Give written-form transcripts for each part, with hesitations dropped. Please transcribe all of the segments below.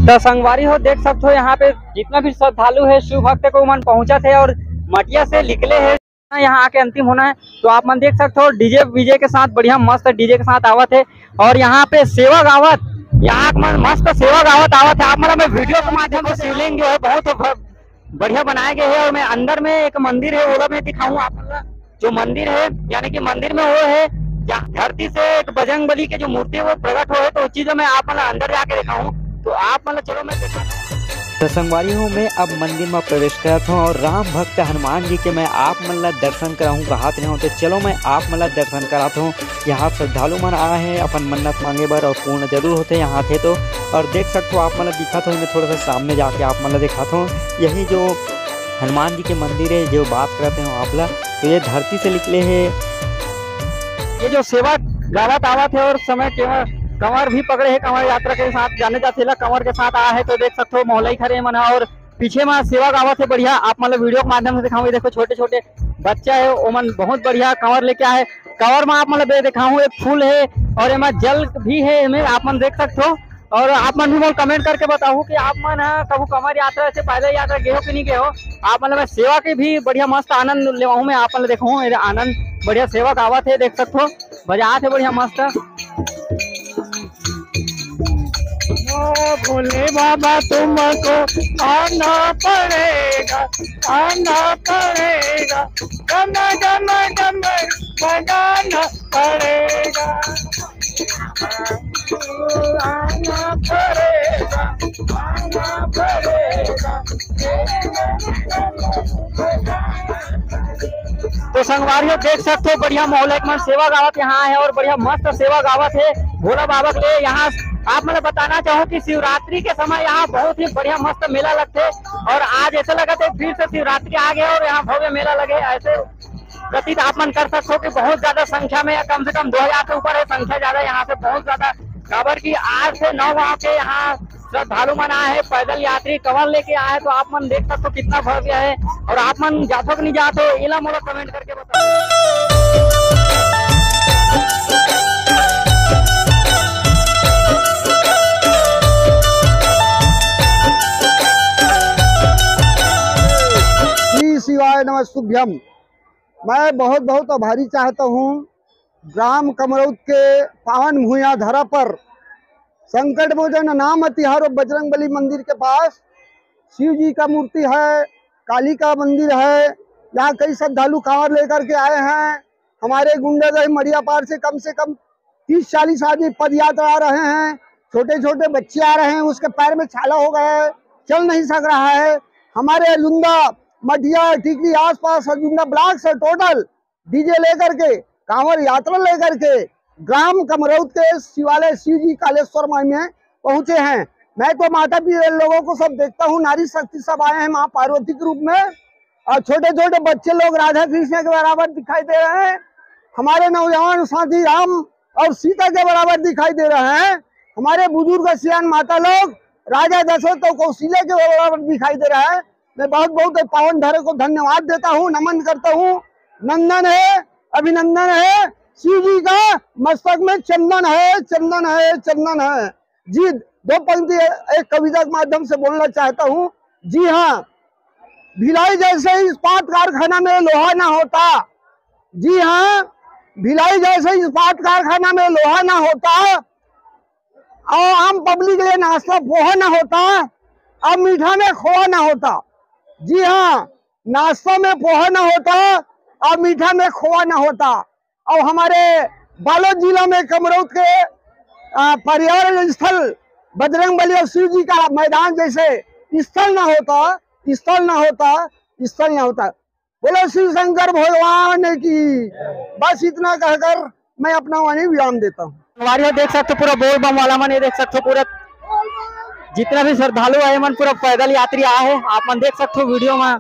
तो संगवारी हो देख सकते हो यहाँ पे जितना भी श्रद्धालु है शिव भक्त को मन पहुंचा थे और मटिया से निकले हैं यहाँ आके अंतिम होना है। तो आप मन देख सकते हो डीजे विजे के साथ बढ़िया मस्त डीजे के साथ आवत है और यहाँ पे सेवा गावत यहाँ मस्त सेवा गावत आवत है। आप मतलब वीडियो के माध्यम से शिवलिंग जो है बहुत बढ़िया बनाए गए है और मैं अंदर में एक मंदिर है वो मैं दिखाऊँ आप जो मंदिर है यानी कि मंदिर में वो है धरती से एक बजरंगबली के जो मूर्ति है वो प्रकट हो है। तो उस चीजों में आप मतलब अंदर जाके दिखाऊँ तो आप मतलब चलो मैं तो संगवारी हूँ मैं अब मंदिर में प्रवेश करता हूँ और राम भक्त हनुमान जी के मैं आप मतलब दर्शन कराऊँ कहा रहे हूँ। तो चलो मैं आप मतलब दर्शन कराता हूँ। यहाँ श्रद्धालु मन आए हैं अपन मन्नत मांगे बर और पूर्ण जरूर होते यहाँ थे तो और देख सकते हो आप मतलब दिखा था मैं थोड़ा सा सामने जाके आप मतलब दिखाता हूँ। यही जो हनुमान जी के मंदिर है जो बात करते हो आप लोग तो ये धरती से निकले है। ये जो सेवा गावत आवत है और समय कंवर भी पकड़े है कंवर यात्रा के साथ जाने जाते कंवर के साथ आया है। तो देख सकते हो मोहल्ला खड़े मना और पीछे में सेवा गावत है बढ़िया। आप मतलब वीडियो के माध्यम से दिखाऊंगे देखो छोटे छोटे बच्चा है वो मन बहुत बढ़िया कंवर लेके आए। कंवर में आप मतलब दिखाऊँ एक फूल है और एमा जल भी है इनमें आप मन देख सकते हो। और आप मन भी कमेंट करके बताओ कि आप मन कभी कंवर यात्रा से पैदल यात्रा गए हो कि नहीं गए हो। आप मतलब सेवा के भी बढ़िया मस्त आनंद लेवाऊँ मैं आप मतलब देखो आनंद बढ़िया सेवा गावत है देख सकते हो बजात है बढ़िया मस्त। भोले बाबा तुमको आना पड़ेगा गम गम गम बजाना पड़ेगा आना पड़ेगा तो संगवारियों देख सकते हो बढ़िया मोहल्ला में सेवा गावत यहाँ है और बढ़िया मस्त सेवा गावत है भोला बाबा के लिए। यहाँ आप मतलब बताना चाहूँ कि शिवरात्रि के समय यहाँ बहुत ही बढ़िया मस्त मेला लगते और आज ऐसा लगा था फिर से शिवरात्रि आ गया और यहाँ भव्य मेला लगे ऐसे प्रतीत आप मन कर सकते हो कि बहुत ज्यादा संख्या में कम से कम 2000 के ऊपर है संख्या ज्यादा यहाँ से बहुत ज्यादा खबर की 8 से 9 गाँव के यहाँ श्रद्धालु मन आए हैं पैदल यात्री कंवर लेके आए तो आप मन देख सकते हो कितना भव्य है। और आप मन जातो कि नहीं जातो इला मोला कमेंट करके बताओ। शिवाय नमस्तुभ्यम। मैं बहुत बहुत आभारी चाहता हूँ ग्राम कमरौत के पावन भूया धरा पर संकट मोचन नाम तिहारो बजरंगबली मंदिर के पास शिव जी का मूर्ति है, काली का मंदिर है। यहाँ कई श्रद्धालु कांवर लेकर के आए हैं। हमारे गुंडागढ़ मरिया पार से कम 30-40 आदमी पद यात्रा आ रहे हैं। छोटे छोटे बच्चे आ रहे हैं उसके पैर में छाला हो गया है चल नहीं सक रहा है। हमारे लुंदा मटिया टिकरी आसपास जुन्ना ब्लॉक से टोटल डीजे लेकर के कांवर यात्रा लेकर के ग्राम कमरौत के शिवालय शिव जी कालेश्वर माई में पहुंचे हैं। मैं तो माता पिता लोगों को सब देखता हूँ नारी शक्ति सब आए हैं माँ पार्वती के रूप में और छोटे छोटे बच्चे लोग राधा कृष्ण के बराबर दिखाई दे रहे हैं। हमारे नौजवान साथी राम और सीता के बराबर दिखाई दे रहे हैं। हमारे बुजुर्ग सियान माता लोग राजा दशरथ और कौशल्या के बराबर दिखाई दे रहा है। मैं बहुत बहुत पावन धरे को धन्यवाद देता हूँ नमन करता हूँ। नंदन है अभिनंदन है शिव जी का मस्तक में चंदन है चंदन है चंदन है। जी 2 पंक्ति एक कविता के माध्यम से बोलना चाहता हूँ। जी हाँ, भिलाई जैसे इस्पात कारखाना में लोहा ना होता। जी हाँ, भिलाई जैसे इस्पात कारखाना में लोहा ना होता और आम पब्लिक के लिए नाश्ता पोहा ना होता और मीठा में खोआ ना होता। जी हाँ, नाश्ता में पोहा ना होता और मीठा में खोआ ना होता। और हमारे बालोद जिला में कमरौत के पर्यावरण स्थल बजरंगबली और शिव जी का मैदान जैसे स्थल ना होता। बोलो शिव शंकर भगवान की। बस इतना कहकर मैं अपना वाणी विराम देता हूँ। हमारे देख सकते पूरा बोल बम वाला मन देख सकते पूरा जितना भी श्रद्धालु आए मन पूरा पैदल यात्री आए है आप मन देख सकते हो वीडियो में।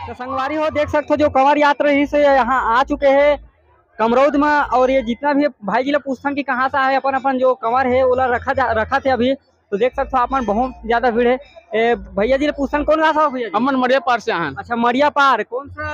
तो संगवारी हो देख सकते हो जो कंवर यात्रा ही से यहाँ आ चुके हैं कमरौद में और ये जितना भी भाई जी लोग पूछते कि कहाँ से आए अपन जो कंवर है वो रखा थे अभी तो देख सकते हो आप मन बहुत ज्यादा भीड़ है। भैया जी ने पूछन कौन रहा था भैया जी? अमन मरिया पार से आन अच्छा मरिया पार कौन सा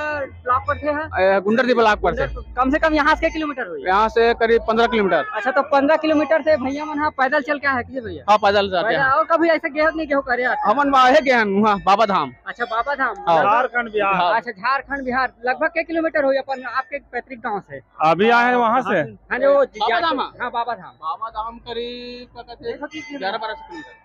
ब्लॉक पर थे? गुंडरदी ब्लॉक पर से। कम से कम यहाँ से किलोमीटर हुई? यहाँ से करीब 15 किलोमीटर। अच्छा तो 15 किलोमीटर से भैया मन हाँ पैदल चल के है कि भैया? हाँ पैदल जाते हैं। और कभी ऐसे गए नहीं गए करे? अमन है गए वहाँ बाबा धाम। अच्छा बाबा धाम झारखंड बिहार। अच्छा झारखंड बिहार लगभग के किलोमीटर हुई अपन आपके पैतृक गाँव से? अभी आए वहाँ से। हाँ जो बाबा धाम। हाँ बाबा धाम। बाबा धाम करीब 11-12 किलोमीटर।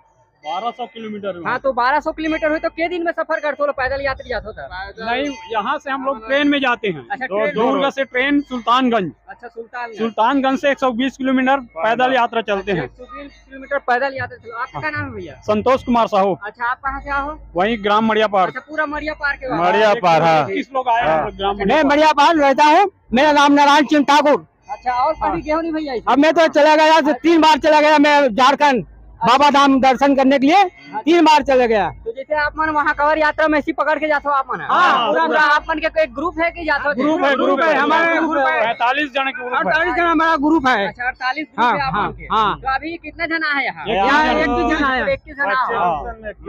1200 किलोमीटर। हाँ तो 1200 किलोमीटर हुई तो के दिन में सफर करते हो? पैदल यात्री जाते होता? नहीं, यहाँ से हम लोग ट्रेन में जाते हैं। अच्छा, ट्रेन में। दुर्ग से ट्रेन सुल्तानगंज। अच्छा सुल्तानगंज से 120 किलोमीटर पैदल यात्रा चलते हैं। 120 किलोमीटर पैदल यात्रा चलो। आपका क्या नाम है भैया? संतोष कुमार साहू। अच्छा आप कहाँ से आओ? वहीं ग्राम मड़िया पार। अच्छा पूरा मरिया पार के बाद? मड़िया पार, हाँ। 21 लोग आए हैं ग्राम मड़िया पार। मड़िया पार रहता हूँ। मेरा नाम नारायण सिंह ठाकुर। अच्छा और कभी गए हो नहीं भैया? अब मैं तो चला गया 3 बार चला गया मैं झारखंड बाबा धाम दर्शन करने के लिए 3 बार चले गया। तो जैसे आप मन वहाँ कवर यात्रा में ऐसी पकड़ के जाते हो आप मन? हाँ, पूरा आप मन के एक ग्रुप है कि जाते हो? ग्रुप है हमारे ग्रुप है। 45 जन के ग्रुप है। 48 जन हमारा ग्रुप है। अच्छा 48 हाँ, ग्रुप है आप हाँ, मन के। हाँ। तो अभी कितने जना है यहाँ? यहाँ 21 जना है। 21 जना हो।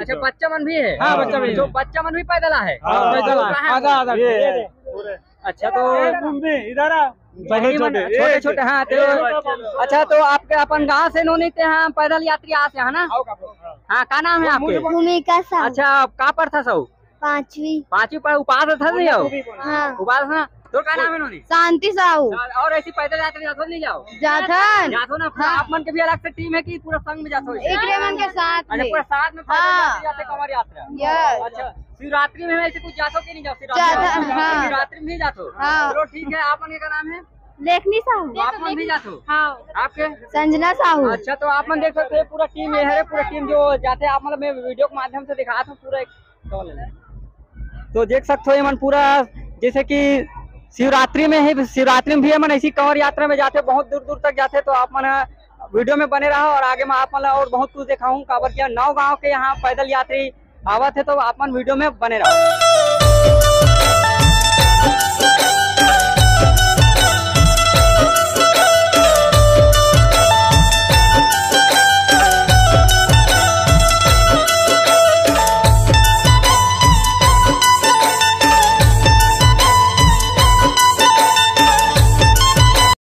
अच्छा बच्चा मन भी है? हाँ, बच्चा भी है। तो बच्चा मन भी पैदल है? पैदल आधा अच्छा तो इधर छोटे छोटे हाँ तो अच्छा तो आपके अपन गाँव से नोनी थे हाँ पैदल यात्री आ से है ना? हाँ क्या नाम है आपके? भूमिका साहू। अच्छा कहाँ पर था सब? 5वीं पर उपास था नहीं आओ? हाँ। उपास ना तो क्या नाम है नोनी? शांति साहू। और ऐसी पैदल यात्री जाते हो नहीं जाओ? जाथन। जाते ना पूरा आप मन के भी अलग से टीम है कि पूरा संग में जाते हो? एक रेमन के साथ अच्छा में। पूरा साथ में पैदल हाँ। यात्री जाते कमर यात्रा? यस। अच्छा शिवरात्रि में ऐसे कुछ जाते हो कि नहीं जाओ? जाते हैं, हाँ। शिवरात्रि में भी जाते हो? हाँ। चलो ठीक है आप मन का नाम है? लेखनी साहू। आप मन भी जाते हो? हाँ। आपके? संजना साहू। अच्छा तो आप मन देख सकते हैं पूरा टीम ये है पूरा टीम जो जाते हैं आप मतलब मैं वीडियो के माध्यम से दिखाता हूँ पूरा एक तो देख सकते हो ये मन पूरा जैसे कि शिवरात्रि में है शिवरात्रि में भी है मन ऐसी कंवर यात्रा में जाते बहुत दूर दूर तक जाते तो आप मन वीडियो में बने रहो और आगे में आप मतलब और बहुत कुछ दिखाऊं काबर किया 9 गांव के यहाँ पैदल यात्री आवत है तो आप मन वीडियो में बने रहो।